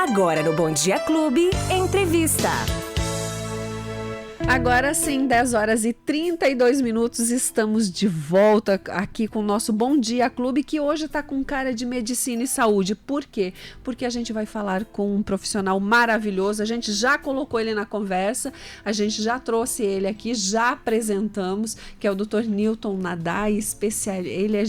Agora no Bom Dia Clube, entrevista. Agora sim, 10 horas e 32 minutos, estamos de volta aqui com o nosso Bom Dia Clube, que hoje está com cara de medicina e saúde. Por quê? Porque a gente vai falar com um profissional maravilhoso, a gente já colocou ele na conversa, a gente já trouxe ele aqui, já apresentamos, que é o Dr. Newton Nadai, ele é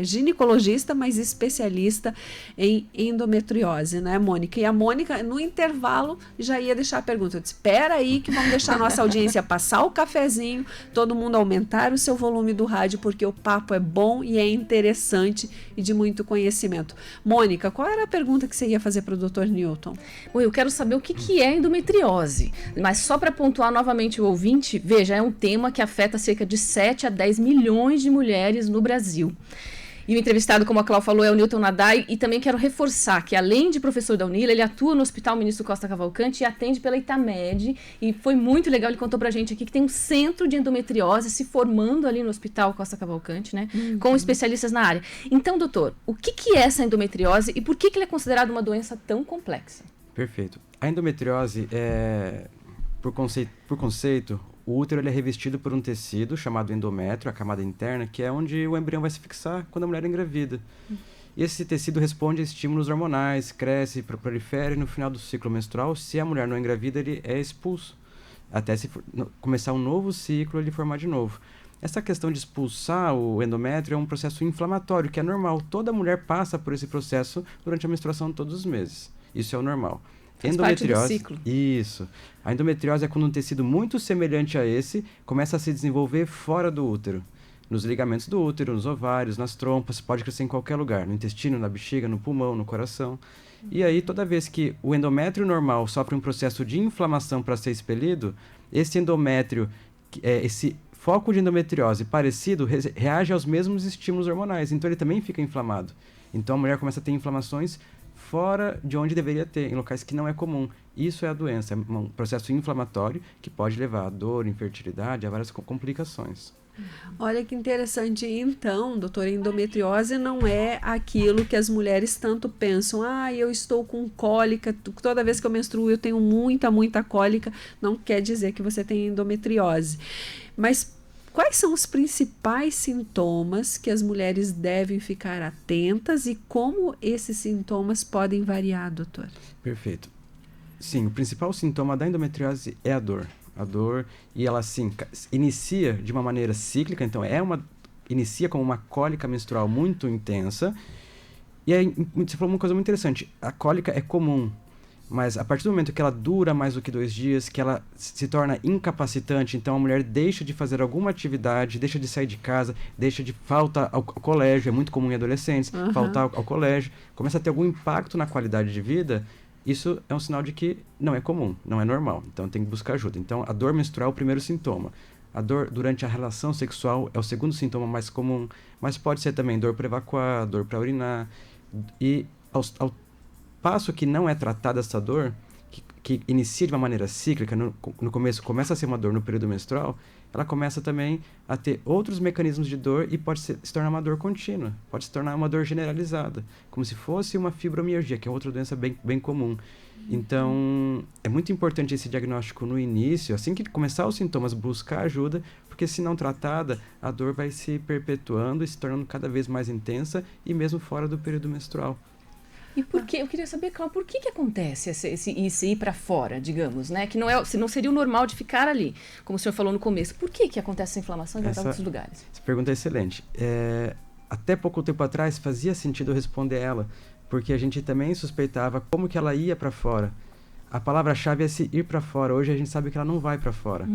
ginecologista, mas especialista em endometriose, né, Mônica? E a Mônica, no intervalo, já ia deixar a pergunta. Eu disse, espera aí que vamos deixar a nossa audiência passar o cafezinho, todo mundo aumentar o seu volume do rádio, porque o papo é bom e é interessante e de muito conhecimento. Mônica, qual era a pergunta que você ia fazer para o Dr. Newton? Bom, eu quero saber o que é endometriose, mas só para pontuar novamente o ouvinte, veja, é um tema que afeta cerca de 7 a 10 milhões de mulheres no Brasil. E o entrevistado, como a Cláudia falou, é o Newton Nadai, e também quero reforçar que, além de professor da Unila, ele atua no Hospital Ministro Costa Cavalcante e atende pela Itamed, e foi muito legal, ele contou pra gente aqui que tem um centro de endometriose se formando ali no Hospital Costa Cavalcante, né, com especialistas na área. Então, doutor, o que é essa endometriose e por que ela é considerada uma doença tão complexa? Perfeito. A endometriose por conceito, o útero ele é revestido por um tecido chamado endométrio, a camada interna, que é onde o embrião vai se fixar quando a mulher engravida. E esse tecido responde a estímulos hormonais, cresce, prolifera e no final do ciclo menstrual, se a mulher não engravida, ele é expulso. Até começar um novo ciclo, ele formar de novo. Essa questão de expulsar o endométrio é um processo inflamatório, que é normal. Toda mulher passa por esse processo durante a menstruação todos os meses. Isso é o normal. Faz parte do ciclo. Isso. A endometriose é quando um tecido muito semelhante a esse começa a se desenvolver fora do útero. Nos ligamentos do útero, nos ovários, nas trompas, pode crescer em qualquer lugar. No intestino, na bexiga, no pulmão, no coração. E aí, toda vez que o endométrio normal sofre um processo de inflamação para ser expelido, esse endométrio, esse foco de endometriose parecido, reage aos mesmos estímulos hormonais. Então, ele também fica inflamado. Então, a mulher começa a ter inflamações fora de onde deveria ter, em locais que não é comum. Isso é a doença, é um processo inflamatório que pode levar a dor, infertilidade, a várias complicações. Olha que interessante. Então, doutora, endometriose não é aquilo que as mulheres tanto pensam. Eu estou com cólica, toda vez que eu menstruo eu tenho muita cólica. Não quer dizer que você tem endometriose. Mas quais são os principais sintomas que as mulheres devem ficar atentas e como esses sintomas podem variar, doutor? Perfeito. Sim, o principal sintoma da endometriose é a dor. A dor, e ela, sim, inicia de uma maneira cíclica, então inicia como uma cólica menstrual muito intensa. E aí, você falou uma coisa muito interessante, a cólica é comum, mas a partir do momento que ela dura mais do que 2 dias, que ela se torna incapacitante, então a mulher deixa de fazer alguma atividade, deixa de sair de casa, falta ao colégio, é muito comum em adolescentes, faltar ao colégio, começa a ter algum impacto na qualidade de vida, isso é um sinal de que não é comum, não é normal, então tem que buscar ajuda. Então a dor menstrual é o primeiro sintoma. A dor durante a relação sexual é o segundo sintoma mais comum, mas pode ser também dor para evacuar, dor para urinar, e ao passo que não é tratada essa dor, que inicia de uma maneira cíclica, no começo começa a ser uma dor no período menstrual, ela começa também a ter outros mecanismos de dor e pode se tornar uma dor contínua, pode se tornar uma dor generalizada, como se fosse uma fibromialgia, que é outra doença bem comum. Então, é muito importante esse diagnóstico no início, assim que começar os sintomas, buscar ajuda, porque se não tratada, a dor vai se perpetuando e se tornando cada vez mais intensa e mesmo fora do período menstrual. E por que? Eu queria saber, Cláudia, por que acontece esse ir para fora, digamos, né? Que não seria o normal de ficar ali, como o senhor falou no começo. Por que acontece essa inflamação e vai para outros lugares? Essa pergunta é excelente. Até pouco tempo atrás fazia sentido responder ela, porque a gente também suspeitava como que ela ia para fora. A palavra-chave é se ir para fora. Hoje a gente sabe que ela não vai para fora.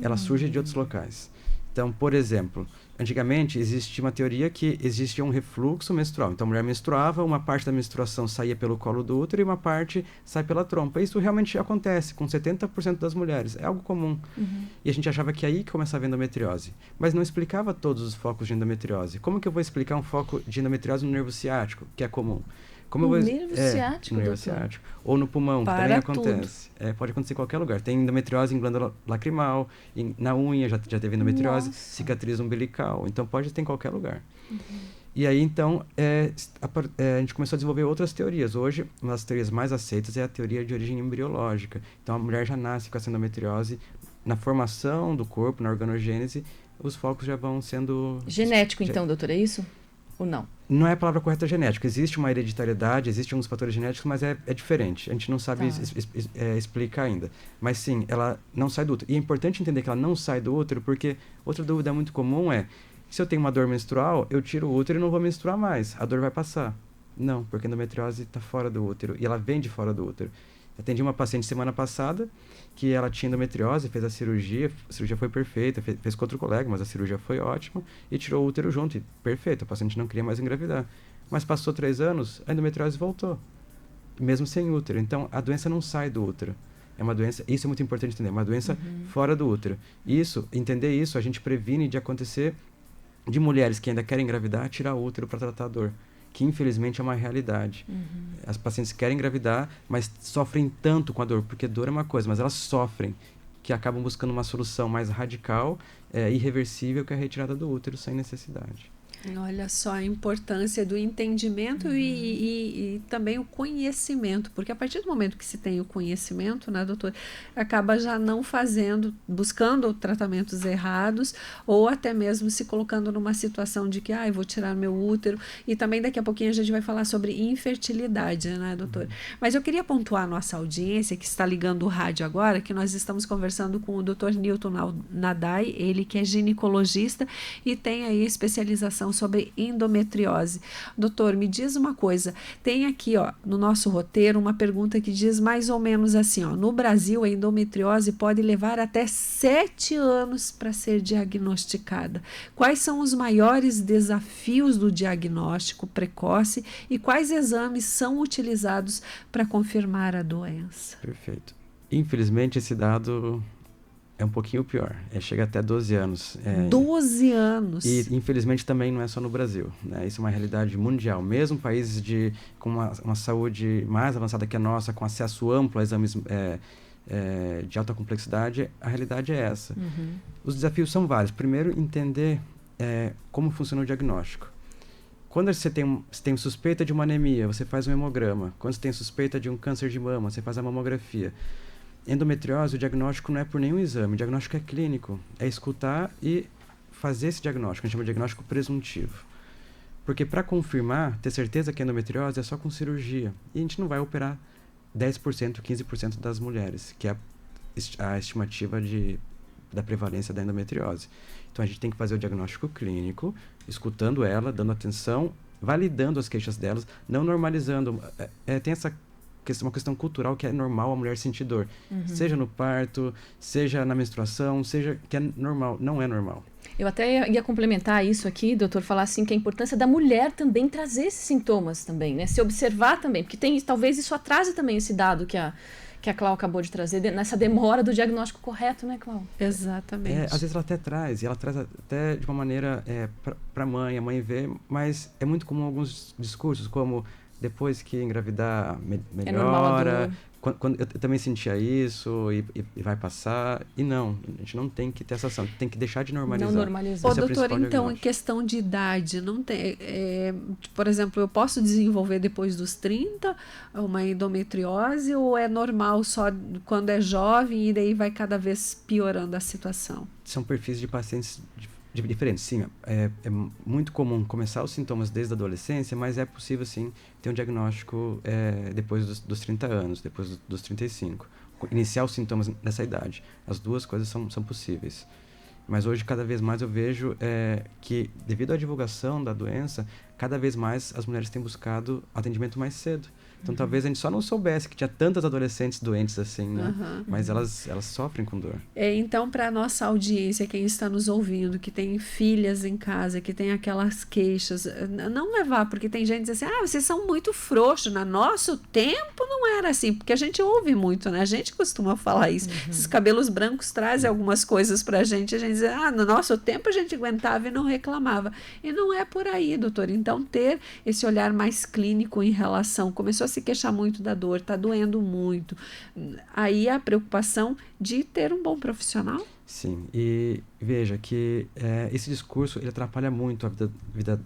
Ela surge de outros locais. Então, por exemplo, antigamente existia uma teoria que existia um refluxo menstrual. Então, a mulher menstruava, uma parte da menstruação saía pelo colo do útero e uma parte sai pela trompa. Isso realmente acontece com 70% das mulheres. É algo comum. E a gente achava que aí que começava a endometriose. Mas não explicava todos os focos de endometriose. Como que eu vou explicar um foco de endometriose no nervo ciático, que é comum? Nervo ciático, no nervo ciático. Ou no pulmão, que também acontece. Pode acontecer em qualquer lugar. Tem endometriose em glândula lacrimal, na unha já teve endometriose, cicatriz umbilical. Então pode ter em qualquer lugar. E aí, então, a gente começou a desenvolver outras teorias. Hoje, uma das teorias mais aceitas é a teoria de origem embriológica. Então, a mulher já nasce com essa endometriose. Na formação do corpo, na organogênese, os focos já vão sendo... Genético, então, doutor, é isso? Ou não? Não é a palavra correta genético. Existe uma hereditariedade, existem alguns fatores genéticos, mas é diferente. A gente não sabe explicar ainda. Mas sim, ela não sai do útero. E é importante entender que ela não sai do útero, porque outra dúvida muito comum é: se eu tenho uma dor menstrual, eu tiro o útero e não vou menstruar mais. A dor vai passar. Não, porque a endometriose está fora do útero. E ela vem de fora do útero. Eu atendi uma paciente semana passada que ela tinha endometriose, fez a cirurgia foi perfeita, fez com outro colega, mas a cirurgia foi ótima, e tirou o útero junto, e perfeito, a paciente não queria mais engravidar. Mas passou 3 anos, a endometriose voltou, mesmo sem útero. Então, a doença não sai do útero. É uma doença, isso é muito importante entender, é uma doença fora do útero. Entender isso, a gente previne de acontecer de mulheres que ainda querem engravidar, tirar o útero para tratar a dor, que infelizmente é uma realidade. As pacientes querem engravidar, mas sofrem tanto com a dor, porque dor é uma coisa, mas elas sofrem, que acabam buscando uma solução mais radical, irreversível, que é a retirada do útero sem necessidade. Olha só a importância do entendimento e também o conhecimento, porque a partir do momento que se tem o conhecimento, né, doutor, acaba já não buscando tratamentos errados, ou até mesmo se colocando numa situação de que, eu vou tirar meu útero, e também daqui a pouquinho a gente vai falar sobre infertilidade, né, doutor? Mas eu queria pontuar a nossa audiência, que está ligando o rádio agora, que nós estamos conversando com o doutor Newton Nadai, ele que é ginecologista e tem aí especialização sobre endometriose. Doutor, me diz uma coisa, tem aqui no nosso roteiro uma pergunta que diz mais ou menos assim, no Brasil a endometriose pode levar até 7 anos para ser diagnosticada. Quais são os maiores desafios do diagnóstico precoce e quais exames são utilizados para confirmar a doença? Perfeito. Infelizmente esse dado é um pouquinho pior, chega até 12 anos. 12 anos! E, infelizmente, também não é só no Brasil, né? Isso é uma realidade mundial. Mesmo países com uma saúde mais avançada que a nossa, com acesso amplo a exames de alta complexidade, a realidade é essa. Os desafios são vários. Primeiro, entender como funciona o diagnóstico. Quando você tem suspeita de uma anemia, você faz um hemograma. Quando você tem suspeita de um câncer de mama, você faz a mamografia. Endometriose, o diagnóstico não é por nenhum exame, o diagnóstico é clínico, é escutar e fazer esse diagnóstico, a gente chama de diagnóstico presuntivo. Porque para confirmar, ter certeza que é endometriose é só com cirurgia, e a gente não vai operar 10%, 15% das mulheres, que é a estimativa da prevalência da endometriose. Então a gente tem que fazer o diagnóstico clínico, escutando ela, dando atenção, validando as queixas delas, não normalizando. Tem uma questão cultural que é normal a mulher sentir dor. Seja no parto, seja na menstruação, seja que é normal. Não é normal. Eu até ia complementar isso aqui, doutor, falar assim que a importância da mulher também trazer esses sintomas também, né? Se observar também, porque talvez isso atrase também esse dado que a Clau acabou de trazer, nessa demora do diagnóstico correto, né, Clau? Exatamente. Às vezes ela até traz, e ela traz até de uma maneira para a mãe vê, mas é muito comum alguns discursos, como depois que engravidar melhora, eu também sentia isso e vai passar. E não, a gente não tem que ter essa ação, tem que deixar de normalizar. Não normalizar. Doutor, então, em questão de idade, não tem, por exemplo, eu posso desenvolver depois dos 30 uma endometriose ou é normal só quando é jovem e daí vai cada vez piorando a situação? São perfis de pacientes diferentes, sim. É muito comum começar os sintomas desde a adolescência, mas é possível, sim, ter um diagnóstico depois dos 30 anos, depois dos 35. Iniciar os sintomas nessa idade. As duas coisas são possíveis. Mas hoje, cada vez mais, eu vejo que, devido à divulgação da doença, cada vez mais as mulheres têm buscado atendimento mais cedo. Então, talvez a gente só não soubesse que tinha tantas adolescentes doentes assim, né? Mas elas sofrem com dor. Então, para a nossa audiência, quem está nos ouvindo, que tem filhas em casa, que tem aquelas queixas, não levar, porque tem gente que diz assim, vocês são muito frouxos, no nosso tempo não era assim, porque a gente ouve muito, né? A gente costuma falar isso. Esses cabelos brancos trazem algumas coisas para a gente diz, no nosso tempo a gente aguentava e não reclamava. E não é por aí, doutor. Então, ter esse olhar mais clínico em relação, começou a se queixar muito da dor, está doendo muito. Aí a preocupação de ter um bom profissional? Sim, e veja que esse discurso ele atrapalha muito a vida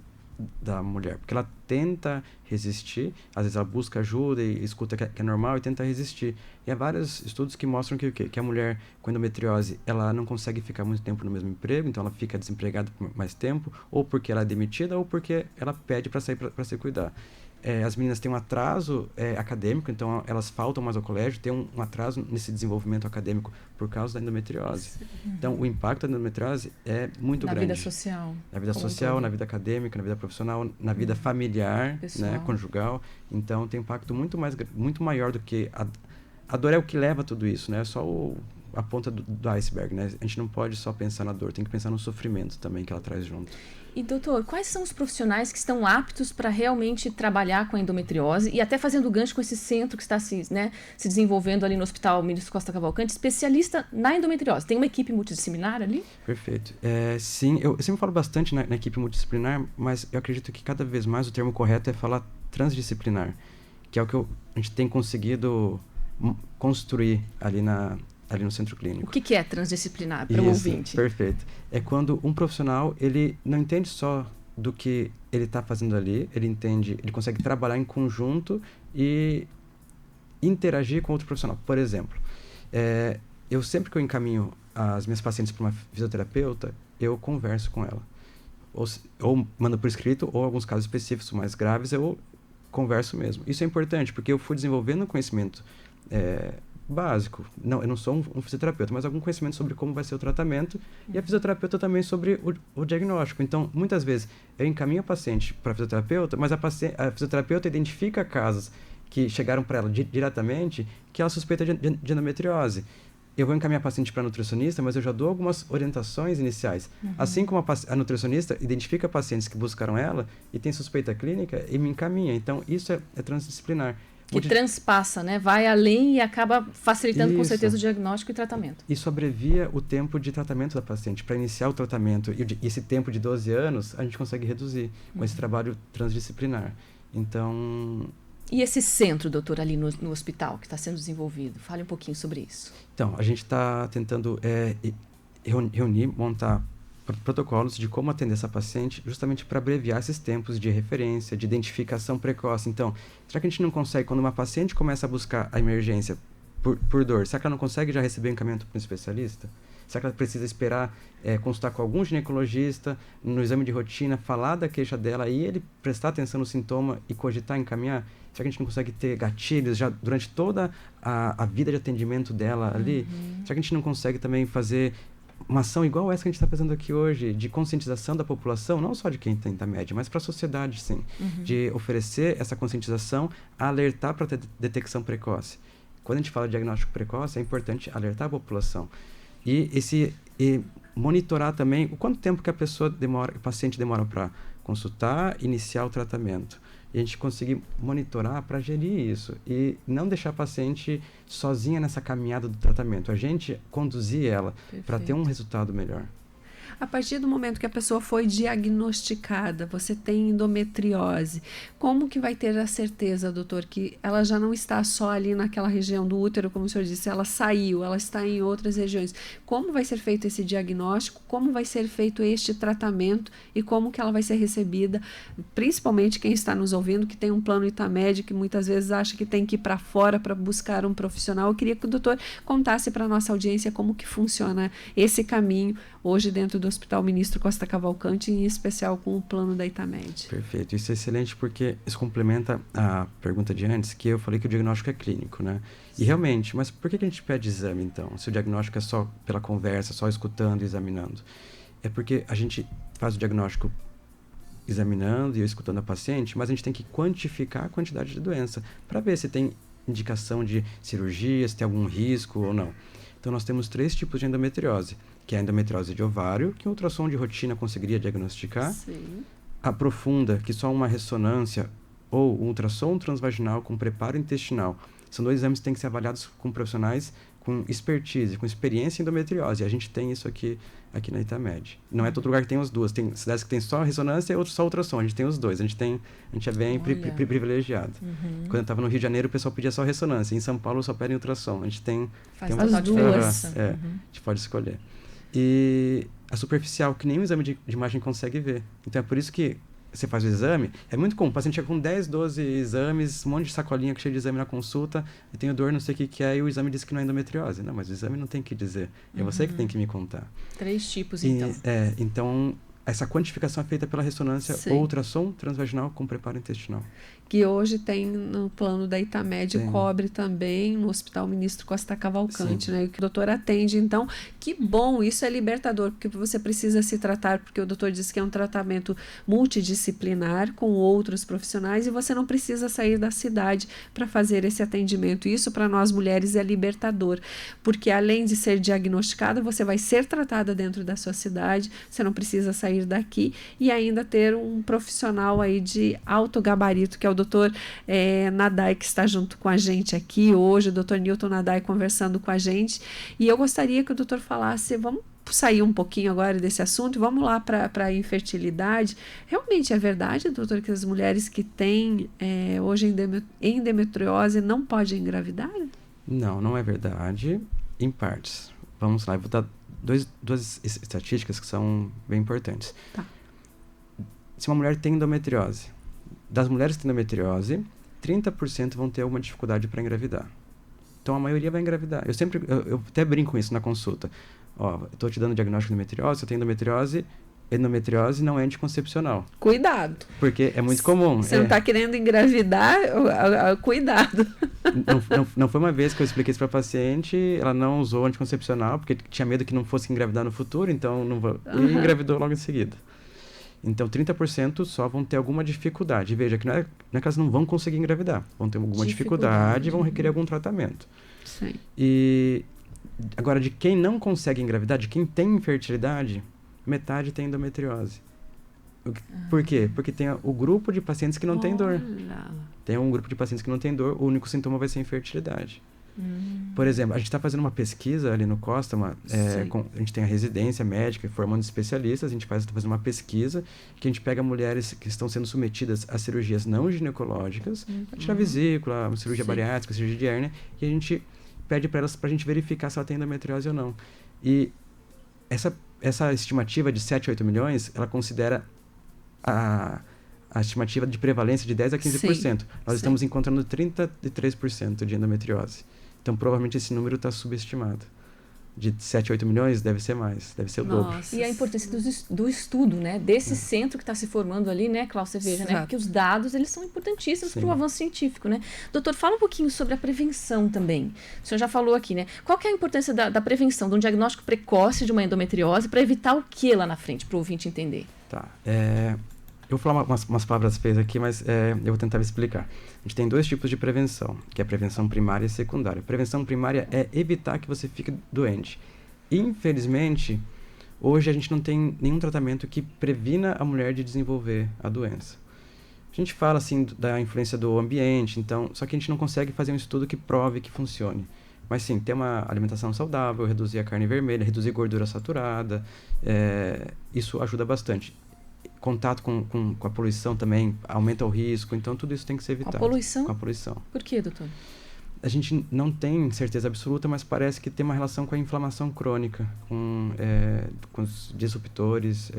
da mulher, porque ela tenta resistir, às vezes ela busca ajuda e escuta que é normal e tenta resistir. E há vários estudos que mostram que o quê? Que a mulher com endometriose, ela não consegue ficar muito tempo no mesmo emprego, então ela fica desempregada por mais tempo, ou porque ela é demitida, ou porque ela pede para sair para se cuidar. As meninas têm um atraso acadêmico, então elas faltam mais ao colégio, tem um atraso nesse desenvolvimento acadêmico por causa da endometriose. Então, o impacto da endometriose é muito grande. Na vida social. Na vida social, na vida acadêmica, na vida profissional, na vida familiar, né, conjugal. Então, tem um impacto muito maior do que... A dor é o que leva a tudo isso, né? É só a ponta do iceberg, né? A gente não pode só pensar na dor, tem que pensar no sofrimento também que ela traz junto. E, doutor, quais são os profissionais que estão aptos para realmente trabalhar com a endometriose e até fazendo gancho com esse centro que está se desenvolvendo ali no Hospital Ministro Costa Cavalcante, especialista na endometriose? Tem uma equipe multidisciplinar ali? Perfeito. Sim, eu sempre falo bastante na equipe multidisciplinar, mas eu acredito que cada vez mais o termo correto é falar transdisciplinar, que é o que a gente tem conseguido construir ali no centro clínico. O que é transdisciplinar para o ouvinte? Perfeito. É quando um profissional, ele não entende só do que ele está fazendo ali, ele consegue trabalhar em conjunto e interagir com outro profissional. Por exemplo, eu sempre que eu encaminho as minhas pacientes para uma fisioterapeuta, eu converso com ela. Ou mando por escrito, ou em alguns casos específicos mais graves, eu converso mesmo. Isso é importante, porque eu fui desenvolvendo um conhecimento básico. Não, eu não sou um fisioterapeuta, mas algum conhecimento sobre como vai ser o tratamento e a fisioterapeuta também sobre o diagnóstico. Então, muitas vezes, eu encaminho a paciente para a fisioterapeuta, mas a fisioterapeuta identifica casos que chegaram para ela diretamente que ela suspeita de endometriose. Eu vou encaminhar a paciente para a nutricionista, mas eu já dou algumas orientações iniciais. Assim como a nutricionista identifica pacientes que buscaram ela e tem suspeita clínica e me encaminha. Então, isso é transdisciplinar. Que transpassa, né? Vai além e acaba facilitando com certeza o diagnóstico e tratamento. Isso abrevia o tempo de tratamento da paciente. Para iniciar o tratamento, e esse tempo de 12 anos, a gente consegue reduzir com esse trabalho transdisciplinar. Então... E esse centro, doutor, ali no hospital, que está sendo desenvolvido? Fale um pouquinho sobre isso. Então, a gente está tentando reunir, montar protocolos de como atender essa paciente, justamente para abreviar esses tempos de referência, de identificação precoce. Então, será que a gente não consegue, quando uma paciente começa a buscar a emergência por dor, será que ela não consegue já receber o encaminhamento para um especialista? Será que ela precisa esperar consultar com algum ginecologista, no exame de rotina, falar da queixa dela e ele prestar atenção no sintoma e cogitar encaminhar? Será que a gente não consegue ter gatilhos já durante toda a vida de atendimento dela ali? Será que a gente não consegue também fazer uma ação igual essa que a gente está fazendo aqui hoje, de conscientização da população, não só de quem tem TAMED, mas para a sociedade, sim. De oferecer essa conscientização, alertar para ter detecção precoce. Quando a gente fala de diagnóstico precoce, é importante alertar a população. E monitorar também o quanto tempo que o paciente demora para consultar, iniciar o tratamento. E a gente conseguir monitorar para gerir isso e não deixar a paciente sozinha nessa caminhada do tratamento. A gente conduzir ela para ter um resultado melhor. A partir do momento que a pessoa foi diagnosticada, você tem endometriose, como que vai ter a certeza, doutor, que ela já não está só ali naquela região do útero, como o senhor disse, ela saiu, ela está em outras regiões. Como vai ser feito esse diagnóstico, como vai ser feito este tratamento e como que ela vai ser recebida, principalmente quem está nos ouvindo, que tem um plano Itamed, que muitas vezes acha que tem que ir para fora para buscar um profissional. Eu queria que o doutor contasse para a nossa audiência como que funciona esse caminho hoje dentro do Hospital Ministro Costa Cavalcante, em especial com o plano da Itamed. Perfeito, isso é excelente porque isso complementa a pergunta de antes, que eu falei que o diagnóstico é clínico, né? E realmente, mas por que a gente pede exame então? Se o diagnóstico é só pela conversa, só escutando e examinando? É porque a gente faz o diagnóstico examinando e escutando a paciente, mas a gente tem que quantificar a quantidade de doença para ver se tem indicação de cirurgia, se tem algum risco ou não. Então, nós temos 3 tipos de endometriose, que é a endometriose de ovário, que um ultrassom de rotina conseguiria diagnosticar. Sim. A profunda, que só uma ressonância ou um ultrassom transvaginal com preparo intestinal. São 2 exames que têm que ser avaliados com profissionais com expertise, com experiência em endometriose. E a gente tem isso aqui na Itamed. Não é todo lugar que tem as duas. Tem cidades que tem só ressonância e outros só ultrassom. A gente tem os dois. A gente é bem privilegiado. Quando eu estava no Rio de Janeiro, o pessoal pedia só ressonância. Em São Paulo, só pedem ultrassom. A gente tem... Faz tem as duas. A gente pode escolher. E a superficial, que nenhum exame de imagem consegue ver. Então, é por isso que você faz o exame, é muito comum, o paciente chega com 10, 12 exames, um monte de sacolinha cheia de exame na consulta, eu tenho dor, não sei o que é, e o exame diz que não é endometriose. Não, mas o exame não tem que dizer, é você que tem que me contar. 3 tipos, E, então. então, essa quantificação é feita pela ressonância Sim. ou ultrassom transvaginal com preparo intestinal. Que hoje tem no plano da Itamed, Tem. cobre também no Hospital Ministro Costa Cavalcante, Sim. né? Que o doutor atende. Então, que bom, isso é libertador, porque você precisa se tratar, porque o doutor disse que é um tratamento multidisciplinar com outros profissionais e você não precisa sair da cidade para fazer esse atendimento. Isso, para nós mulheres, é libertador, porque além de ser diagnosticada, você vai ser tratada dentro da sua cidade, você não precisa sair daqui e ainda ter um profissional aí de alto gabarito, que é o doutor Nadai, que está junto com a gente aqui hoje, o doutor Newton Nadai conversando com a gente. E eu gostaria que o doutor falasse, vamos sair um pouquinho agora desse assunto, vamos lá para a infertilidade. Realmente é verdade, doutor, que as mulheres que têm hoje endometriose não podem engravidar? Não, não é verdade, em partes. Vamos lá, eu vou dar duas estatísticas que são bem importantes. Tá. Se uma mulher tem endometriose, das mulheres que têm endometriose, 30% vão ter alguma dificuldade para engravidar. Então, a maioria vai engravidar. Eu até brinco com isso na consulta. Ó, eu estou te dando diagnóstico de endometriose, eu tenho endometriose, endometriose não é anticoncepcional. Cuidado. Porque é muito comum. Você não está querendo engravidar, cuidado. Não foi uma vez que eu expliquei isso para a paciente, ela não usou anticoncepcional, porque tinha medo que não fosse engravidar no futuro, então e engravidou logo em seguida. Então, 30% só vão ter alguma dificuldade. Veja que não é que elas não vão conseguir engravidar. Vão ter alguma dificuldade e vão requerer algum tratamento. Sim. E agora, de quem não consegue engravidar, de quem tem infertilidade, metade tem endometriose. Por quê? Porque tem o grupo de pacientes que não tem dor. Tem um grupo de pacientes que não tem dor, o único sintoma vai ser infertilidade. Por exemplo, a gente está fazendo uma pesquisa ali no Costa, a gente tem a residência médica, formando especialistas, a gente está fazendo uma pesquisa que a gente pega mulheres que estão sendo submetidas a cirurgias não ginecológicas, para tirar vesícula, cirurgia bariátrica, cirurgia de hérnia, e a gente pede para elas, para a gente verificar se ela tem endometriose ou não. E essa estimativa de 7 a 8 milhões, ela considera a estimativa de prevalência de 10 a 15%. Nós estamos encontrando 33% de endometriose. Então, provavelmente, esse número está subestimado. De 7 a 8 milhões, deve ser mais, deve ser o dobro. E a importância do estudo, né? Desse centro que está se formando ali, né, Cláudia, você veja, né? Porque os dados, eles são importantíssimos para o avanço científico, né? Doutor, fala um pouquinho sobre a prevenção também. O senhor já falou aqui, né? Qual que é a importância da prevenção, de um diagnóstico precoce de uma endometriose, para evitar o que lá na frente, para o ouvinte entender? Tá. Eu vou falar umas palavras feias aqui, mas eu vou tentar explicar. A gente tem 2 tipos de prevenção, que é a prevenção primária e secundária. A prevenção primária é evitar que você fique doente. Infelizmente, hoje a gente não tem nenhum tratamento que previna a mulher de desenvolver a doença. A gente fala, assim, da influência do ambiente, então, só que a gente não consegue fazer um estudo que prove que funcione. Mas sim, ter uma alimentação saudável, reduzir a carne vermelha, reduzir gordura saturada, isso ajuda bastante. Contato com a poluição também aumenta o risco, então tudo isso tem que ser evitado. A poluição? Com a poluição. Por quê, doutor? A gente não tem certeza absoluta, mas parece que tem uma relação com a inflamação crônica, com os disruptores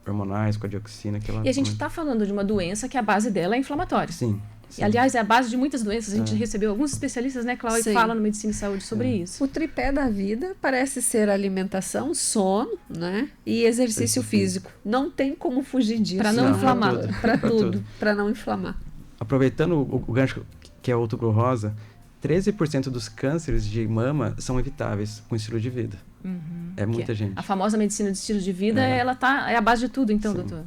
hormonais, com a dioxina que ela... E a gente está falando de uma doença que a base dela é inflamatória. Sim. E, aliás, é a base de muitas doenças. A gente recebeu alguns especialistas, né, Cláudia, que falam no Medicina e Saúde sobre isso. O tripé da vida parece ser alimentação, sono, né? E exercício físico. Não tem como fugir disso. Para não inflamar. Para tudo. Para não inflamar. Aproveitando o gancho que é o Outubro Rosa, 13% dos cânceres de mama são evitáveis com estilo de vida. É muita gente. A famosa medicina de estilo de vida, ela é a base de tudo, então, doutor.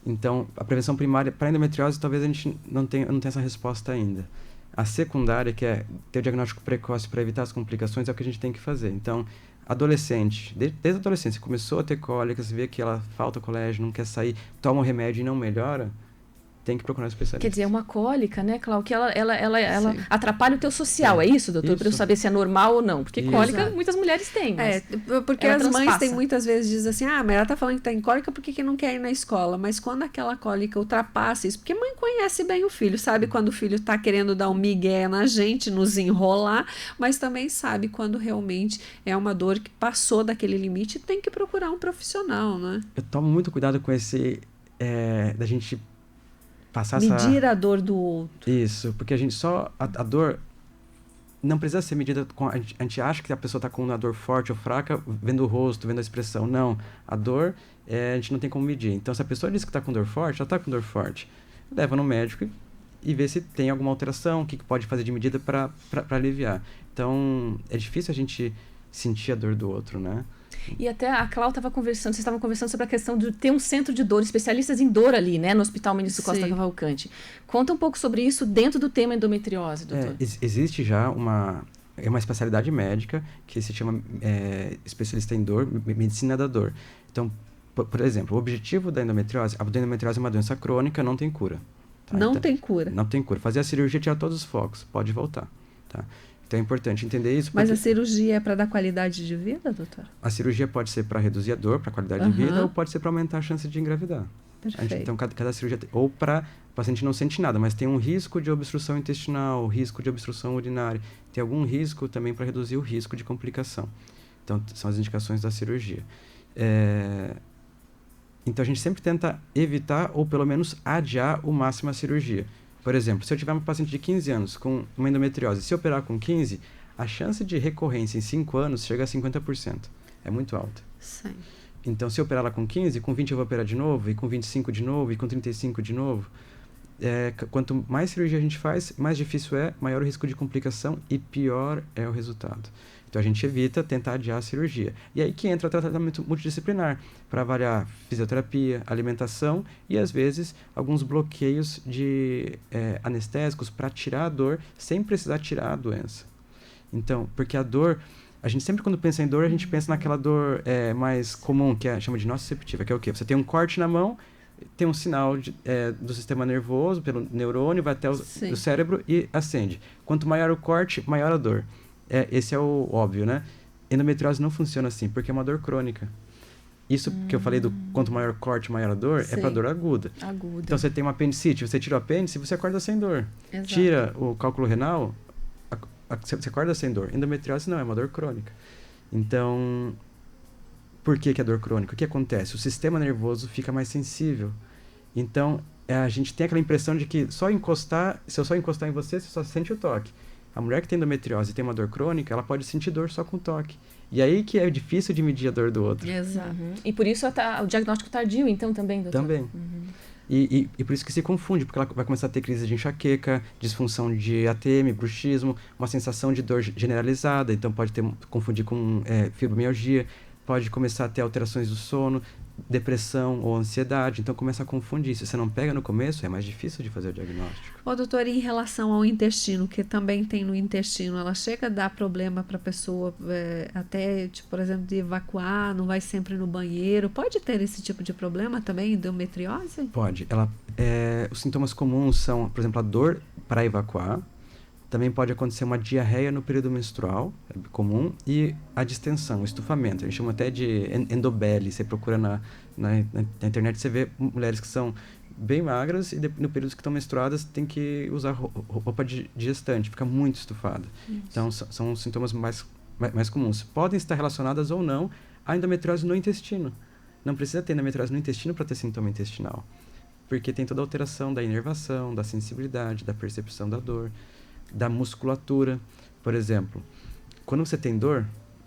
Então, a prevenção primária para endometriose, talvez a gente não tenha essa resposta ainda. A secundária, que é ter o diagnóstico precoce para evitar as complicações, é o que a gente tem que fazer. Então, adolescente, desde a adolescência, começou a ter cólicas, vê que ela falta colégio, não quer sair, toma um remédio e não melhora, tem que procurar um especialista. Quer dizer, é uma cólica, né, Cláudia, que ela atrapalha o teu social, é isso, doutor? Para eu saber se é normal ou não. Porque cólica muitas mulheres têm. Mas porque as mães têm muitas vezes dizem assim, mas ela tá falando que tá em cólica, por que não quer ir na escola? Mas quando aquela cólica ultrapassa isso, porque mãe conhece bem o filho, sabe quando o filho tá querendo dar um migué na gente, nos enrolar, mas também sabe quando realmente é uma dor que passou daquele limite e tem que procurar um profissional, né? Eu tomo muito cuidado com esse da gente passar Medir a dor do outro. Isso, porque a gente só... A dor não precisa ser medida... A gente acha que a pessoa está com uma dor forte ou fraca vendo o rosto, vendo a expressão. Não, a dor a gente não tem como medir. Então, se a pessoa diz que está com dor forte, ela está com dor forte. Leva no médico e vê se tem alguma alteração, o que pode fazer de medida para aliviar. Então, é difícil a gente sentir a dor do outro, né? E até a Cláudia estava conversando, vocês estavam conversando sobre a questão de ter um centro de dor, especialistas em dor ali, né, no Hospital Ministro Costa Cavalcante. Conta um pouco sobre isso dentro do tema endometriose, doutor. Existe já uma especialidade médica que se chama especialista em dor, medicina da dor. Então, por exemplo, o objetivo da endometriose, a endometriose é uma doença crônica, não tem cura. Tá? Não tem cura. Não tem cura. Fazer a cirurgia, tirar todos os focos, pode voltar, tá? Então é importante entender isso. Mas a cirurgia é para dar qualidade de vida, doutor? A cirurgia pode ser para reduzir a dor, para qualidade de vida, ou pode ser para aumentar a chance de engravidar. Perfeito. Então, cada cirurgia... Ou para o paciente não sente nada, mas tem um risco de obstrução intestinal, risco de obstrução urinária. Tem algum risco também para reduzir o risco de complicação. Então, são as indicações da cirurgia. Então, a gente sempre tenta evitar ou, pelo menos, adiar o máximo a cirurgia. Por exemplo, se eu tiver um paciente de 15 anos com uma endometriose, se eu operar com 15, a chance de recorrência em 5 anos chega a 50%. É muito alta. Sim. Então, se eu operar ela com 15, com 20 eu vou operar de novo, e com 25 de novo, e com 35 de novo. Quanto mais cirurgia a gente faz, mais difícil maior o risco de complicação e pior é o resultado. Então, a gente evita tentar adiar a cirurgia. E aí que entra o tratamento multidisciplinar, para avaliar fisioterapia, alimentação e, às vezes, alguns bloqueios de anestésicos para tirar a dor sem precisar tirar a doença. Então, porque a dor... A gente sempre, quando pensa em dor, a gente pensa naquela dor mais comum, que chama de nociceptiva, que é o quê? Você tem um corte na mão, tem um sinal do sistema nervoso, pelo neurônio, vai até o cérebro e acende. Quanto maior o corte, maior a dor. Esse é o óbvio, né? Endometriose não funciona assim, porque é uma dor crônica. Isso que eu falei do quanto maior o corte, maior a dor, é para dor aguda. Então, você tem uma apendicite, você tira o apêndice, você acorda sem dor. Exato. Tira o cálculo renal, você acorda sem dor. Endometriose não, é uma dor crônica. Então, por que é dor crônica? O que acontece? O sistema nervoso fica mais sensível. Então, a gente tem aquela impressão de que se eu só encostar em você só sente o toque. A mulher que tem endometriose e tem uma dor crônica, ela pode sentir dor só com toque. E aí que é difícil de medir a dor do outro. Exato. E por isso o diagnóstico tardio, então, também, doutor? Também. E por isso que se confunde, porque ela vai começar a ter crise de enxaqueca, disfunção de ATM, bruxismo, uma sensação de dor generalizada, então pode confundir com fibromialgia, pode começar a ter alterações do sono, depressão ou ansiedade, então começa a confundir. Se você não pega no começo, é mais difícil de fazer o diagnóstico. Ô, doutor, em relação ao intestino, que também tem no intestino, ela chega a dar problema para a pessoa, até, tipo, por exemplo, de evacuar, não vai sempre no banheiro. Pode ter esse tipo de problema também, endometriose? Pode. Os sintomas comuns são, por exemplo, a dor para evacuar. Também pode acontecer uma diarreia no período menstrual, é comum, e a distensão, o estufamento. A gente chama até de endobele. Você procura na internet, você vê mulheres que são bem magras e no período que estão menstruadas tem que usar roupa de gestante, fica muito estufada. Isso. Então, são os sintomas mais comuns. Podem estar relacionadas ou não à endometriose no intestino. Não precisa ter endometriose no intestino para ter sintoma intestinal, porque tem toda a alteração da inervação, da sensibilidade, da percepção da dor, da musculatura. Por exemplo, quando você tem dor,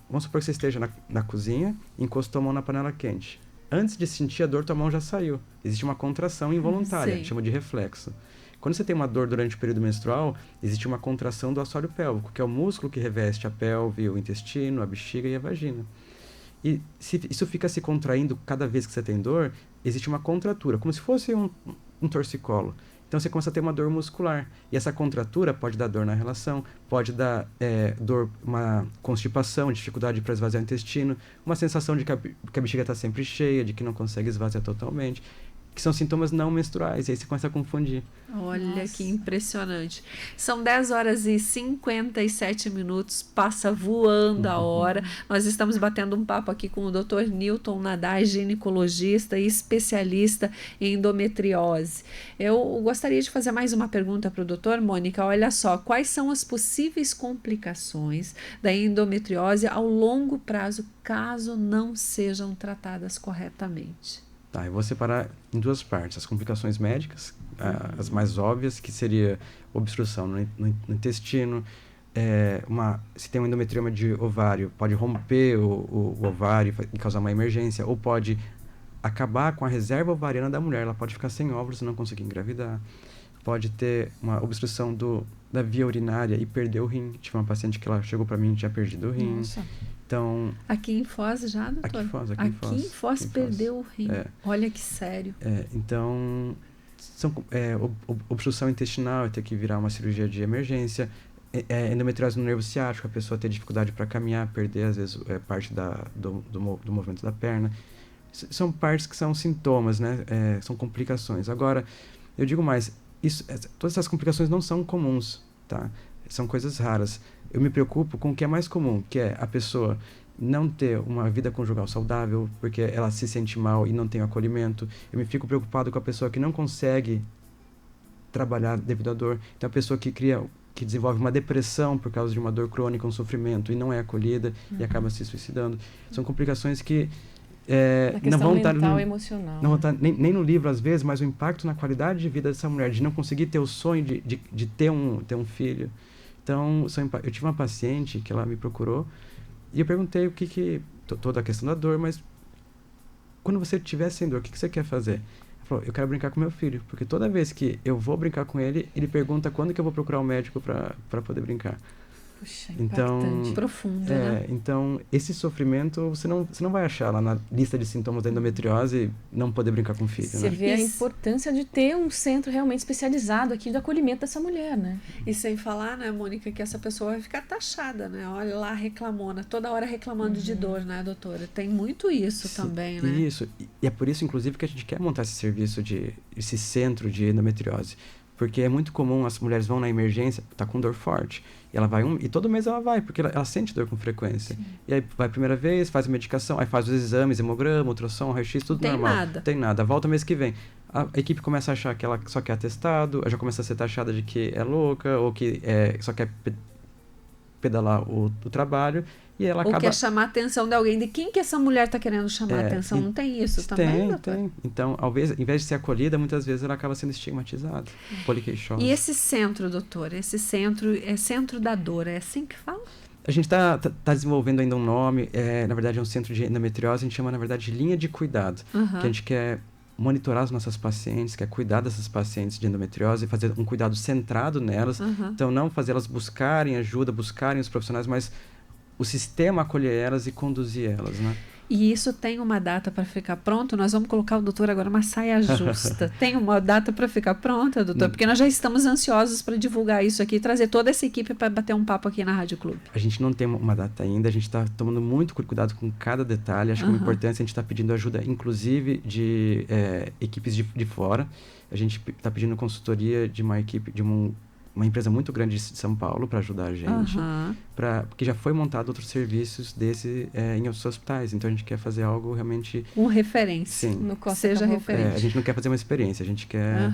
vamos supor que você esteja na cozinha e encostou a mão na panela quente. Antes de sentir a dor, tua mão já saiu. Existe uma contração involuntária, chama de reflexo. Quando você tem uma dor durante o período menstrual, existe uma contração do assoalho pélvico, que é o músculo que reveste a pelve, o intestino, a bexiga e a vagina. E se isso fica se contraindo cada vez que você tem dor, existe uma contratura, como se fosse um torcicolo. Então, você começa a ter uma dor muscular. E essa contratura pode dar dor na relação, pode dar dor, uma constipação, dificuldade para esvaziar o intestino, uma sensação de que a bexiga está sempre cheia, de que não consegue esvaziar totalmente, que são sintomas não menstruais. E aí você começa a confundir. Olha, que impressionante. São 10h57, passa voando a hora. Nós estamos batendo um papo aqui com o Dr. Newton Nadai, ginecologista e especialista em endometriose. Eu gostaria de fazer mais uma pergunta para o doutor. Mônica, olha só, quais são as possíveis complicações da endometriose ao longo prazo, caso não sejam tratadas corretamente? Tá, eu vou separar em duas partes. As complicações médicas, as mais óbvias, que seria obstrução no intestino, se tem um endometrioma de ovário, pode romper o ovário e causar uma emergência, ou pode acabar com a reserva ovariana da mulher, ela pode ficar sem óvulos e não conseguir engravidar. Pode ter uma obstrução da via urinária e perder o rim. Tive uma paciente que ela chegou para mim e tinha perdido o rim. Nossa. Então, Aqui em Foz já, doutor? Aqui em Foz perdeu o rim. Olha que sério. Então, obstrução intestinal, ter que virar uma cirurgia de emergência. Endometriose no nervo ciático, a pessoa ter dificuldade para caminhar, perder às vezes parte do movimento da perna. São partes que são sintomas, né? São complicações. Agora, eu digo mais, todas essas complicações não são comuns, tá? São coisas raras. Eu me preocupo com o que é mais comum, que é a pessoa não ter uma vida conjugal saudável, porque ela se sente mal e não tem acolhimento. Eu me fico preocupado com a pessoa que não consegue trabalhar devido à dor. Então, a pessoa que desenvolve uma depressão por causa de uma dor crônica, um sofrimento, e não é acolhida e acaba se suicidando. São complicações que não vão estar emocional. Não vão estar nem no livro, às vezes, mas o impacto na qualidade de vida dessa mulher, de não conseguir ter o sonho de ter um filho. Então, eu tive uma paciente que ela me procurou e eu perguntei toda a questão da dor, mas quando você estiver sem dor, o que você quer fazer? Ela falou, eu quero brincar com meu filho, porque toda vez que eu vou brincar com ele, ele pergunta quando que eu vou procurar um médico para poder brincar. Puxa, então, impactante. Profundo, né? Então, esse sofrimento, você não vai achar lá na lista de sintomas da endometriose não poder brincar com o filho, Você né? vê a importância de ter um centro realmente especializado aqui de acolhimento dessa mulher, né? E sem falar, né, Mônica, que essa pessoa vai ficar taxada, né? Olha lá, reclamona, toda hora reclamando de dor, né, doutora? Tem muito isso também, né? Isso, e é por isso, inclusive, que a gente quer montar esse serviço, esse centro de endometriose. Porque é muito comum, as mulheres vão na emergência, tá com dor forte. E ela vai e todo mês ela vai, porque ela sente dor com frequência. Sim. E aí vai a primeira vez, faz a medicação, aí faz os exames, hemograma, ultrassom, raio-x, tudo normal. Não tem nada. Volta mês que vem. A equipe começa a achar que ela só quer atestado, já começa a ser taxada de que é louca, ou que só quer pedalar o trabalho. E ela acaba... quer chamar a atenção de alguém. De quem que essa mulher está querendo chamar a atenção? Não tem isso também? Tem. Então, em vez de ser acolhida, muitas vezes ela acaba sendo estigmatizada. Poliqueixosa. E esse centro, doutor? Esse centro é Centro da Dor, é assim que fala? A gente tá desenvolvendo ainda um nome. Na verdade, é um centro de endometriose. A gente chama, na verdade, de linha de cuidado. Que a gente quer monitorar as nossas pacientes, quer cuidar dessas pacientes de endometriose, fazer um cuidado centrado nelas. Então, não fazer elas buscarem ajuda, buscarem os profissionais, mas o sistema acolher elas e conduzir elas, né? E isso tem uma data para ficar pronto? Nós vamos colocar o doutor agora uma saia justa. Tem uma data para ficar pronta, doutor? Porque nós já estamos ansiosos para divulgar isso aqui, trazer toda essa equipe para bater um papo aqui na Rádio Clube. A gente não tem uma data ainda, a gente está tomando muito cuidado com cada detalhe. Acho que é uma importância, a gente está pedindo ajuda, inclusive, de equipes de fora. A gente está pedindo consultoria de uma equipe, de uma empresa muito grande de São Paulo para ajudar a gente, porque já foi montado outros serviços em outros hospitais, então a gente quer fazer algo realmente... Com referência, sim, no qual seja referente. A gente não quer fazer uma experiência, a gente quer...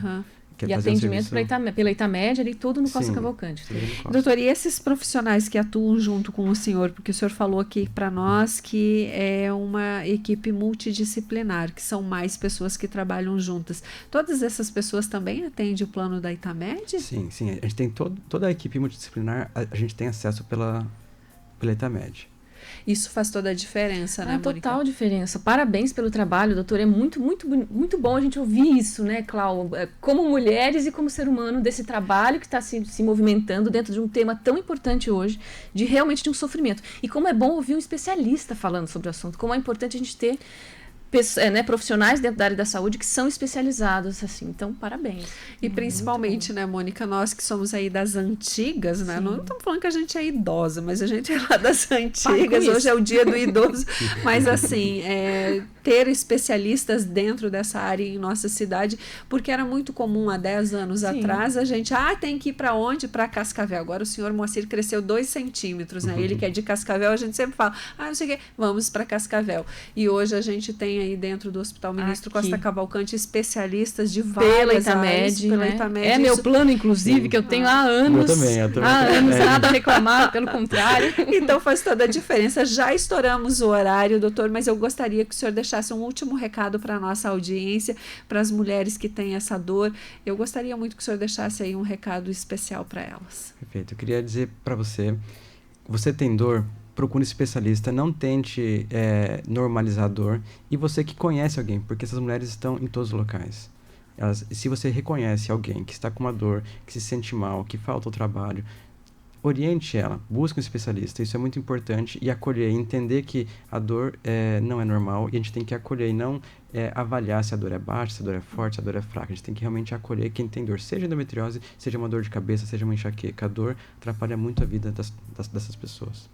E atendimento pela Itamed ali, tudo no Costa Cavalcante. Doutor, e esses profissionais que atuam junto com o senhor, porque o senhor falou aqui para nós que é uma equipe multidisciplinar, que são mais pessoas que trabalham juntas. Todas essas pessoas também atendem o plano da Itamed? Sim. A gente tem toda a equipe multidisciplinar, a gente tem acesso pela Itamed. Isso faz toda a diferença, né, Mônica? Total diferença. Parabéns pelo trabalho, doutor. É muito, muito, muito bom a gente ouvir isso, né, Clau? Como mulheres e como ser humano, desse trabalho que está se movimentando dentro de um tema tão importante hoje, realmente de um sofrimento. E como é bom ouvir um especialista falando sobre o assunto, como é importante a gente ter profissionais dentro da área da saúde que são especializados, assim, então parabéns. E principalmente, né, Mônica, nós que somos aí das antigas, né, não estamos falando que a gente é idosa, mas a gente é lá das antigas, hoje é o dia do idoso, mas assim, ter especialistas dentro dessa área em nossa cidade, porque era muito comum há 10 anos atrás, a gente, tem que ir para onde? Para Cascavel. Agora o senhor Moacir cresceu 2 centímetros, né, ele que é de Cascavel, a gente sempre fala, não sei o quê, vamos para Cascavel. E hoje a gente tem tem aí dentro do Hospital Ministro Aqui. Costa Cavalcante especialistas de Pela várias áreas. Itamed, né? Itamed, É meu isso. plano, inclusive, que eu tenho há anos. Eu também. Há anos, nada a reclamar, pelo contrário. Então faz toda a diferença. Já estouramos o horário, doutor, mas eu gostaria que o senhor deixasse um último recado para a nossa audiência, para as mulheres que têm essa dor. Eu gostaria muito que o senhor deixasse aí um recado especial para elas. Perfeito. Eu queria dizer para você tem dor, procure um especialista, não tente normalizar a dor. E você que conhece alguém, porque essas mulheres estão em todos os locais. Se você reconhece alguém que está com uma dor, que se sente mal, que falta o trabalho, oriente ela, busque um especialista. Isso é muito importante. E acolher, entender que a dor não é normal e a gente tem que acolher e não avaliar se a dor é baixa, se a dor é forte, se a dor é fraca. A gente tem que realmente acolher quem tem dor, seja endometriose, seja uma dor de cabeça, seja uma enxaqueca. A dor atrapalha muito a vida dessas pessoas.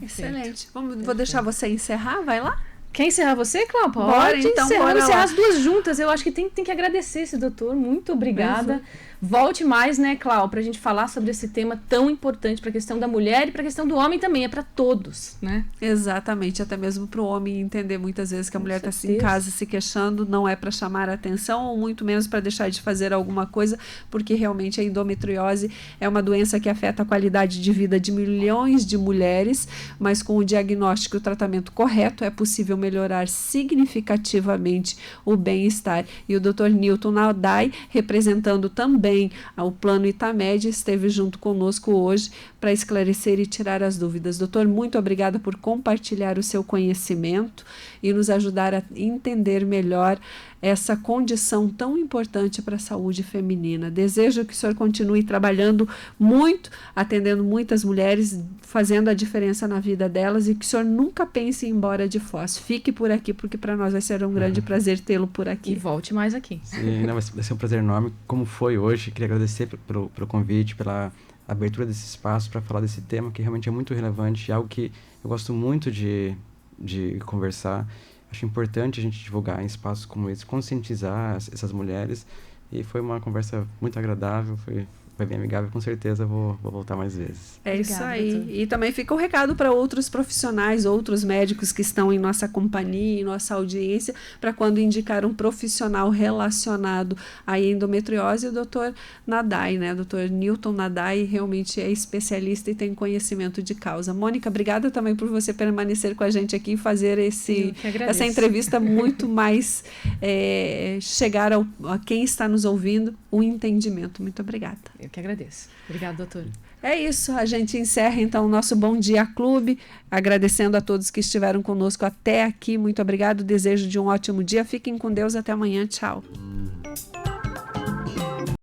Excelente. Vou deixar você encerrar, vai lá. Quer encerrar você, Cláudia? Bora, Pode então, encerrar. bora Vamos encerrar lá. as duas juntas. Eu acho que tem que agradecer esse doutor. Muito obrigada. Volte mais, né, Cláudia, pra gente falar sobre esse tema tão importante para a questão da mulher e para a questão do homem também. É para todos, né? Exatamente, até mesmo para o homem entender muitas vezes que a mulher está assim, em certeza. casa se queixando, não é para chamar a atenção ou muito menos para deixar de fazer alguma coisa, porque realmente a endometriose é uma doença que afeta a qualidade de vida de milhões de mulheres, mas com o diagnóstico e o tratamento correto é possível melhorar significativamente o bem-estar. E o Dr. Newton Nadai, representando também o Plano Itamed, esteve junto conosco hoje para esclarecer e tirar as dúvidas. Doutor, muito obrigada por compartilhar o seu conhecimento e nos ajudar a entender melhor essa condição tão importante para a saúde feminina. Desejo que o senhor continue trabalhando muito, atendendo muitas mulheres, fazendo a diferença na vida delas e que o senhor nunca pense em ir embora de Foz. Fique por aqui, porque para nós vai ser um grande prazer tê-lo por aqui. E volte mais aqui. Sim, vai ser um prazer enorme, como foi hoje. Queria agradecer pelo convite, pela abertura desse espaço para falar desse tema, que realmente é muito relevante, algo que eu gosto muito de conversar. Acho importante a gente divulgar em espaços como esse, conscientizar essas mulheres. E foi uma conversa muito agradável, foi bem amigável, com certeza vou voltar mais vezes. É isso Obrigada, aí. doutor. E também fica o recado para outros profissionais, outros médicos que estão em nossa companhia, em nossa audiência, para quando indicar um profissional relacionado à endometriose, o doutor Nadai, né? O doutor Newton Nadai realmente é especialista e tem conhecimento de causa. Mônica, obrigada também por você permanecer com a gente aqui e fazer Eu que agradeço. essa entrevista muito mais chegar a quem está nos ouvindo o entendimento. Muito obrigada. Eu que agradeço. Obrigada, doutor. É isso, a gente encerra então o nosso Bom Dia Clube, agradecendo a todos que estiveram conosco até aqui, muito obrigado, desejo de um ótimo dia, fiquem com Deus, até amanhã, tchau.